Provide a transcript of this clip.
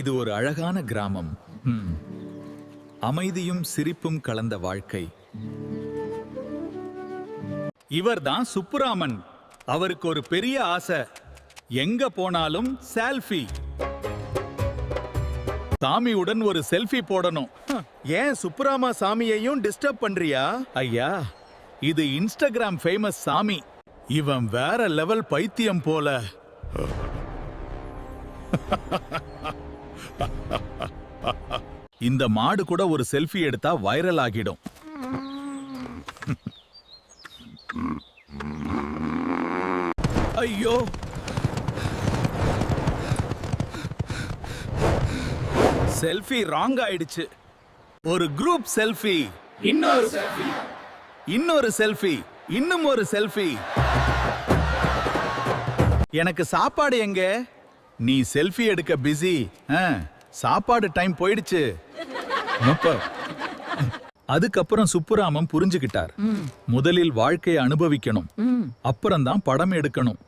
இது ஒரு அழகான கிராமம். அமைதியும் சிரிப்பும் கலந்த வாழ்க்கை. இவர்தான் சுப்புராமன். அவருக்கு ஒரு பெரிய ஆசை, எங்க போனாலும் செல்ஃபி. சாமியுடன் ஒரு செல்ஃபி போடணும். ஏன் சுப்புராமா சாமியையும் டிஸ்டர்ப் பண்றியா? ஐயா, இது இன்ஸ்டாகிராம் ஃபேமஸ் சாமி. இவன் வேற லெவல் பைத்தியம் போல. இந்த மாடு கூட ஒரு செல்ஃபி எடுத்தா வைரல் ஆகிடும். ஐயோ, செல்ஃபி ராங் ஆயிடுச்சு. ஒரு குரூப் செல்ஃபி, இன்னொரு செல்ஃபி, இன்னொரு செல்ஃபி, இன்னும் ஒரு செல்ஃபி. எனக்கு சாப்பாடு எங்க? நீ செல்ஃபி எடுக்க பிஸி. சாப்பாடு டைம் போயிடுச்சு. அதுக்கப்புறம் சுப்புராமன் புரிஞ்சுக்கிட்டார். முதலில் வாழ்க்கையை அனுபவிக்கணும், அப்புறம் தான் படம் எடுக்கணும்.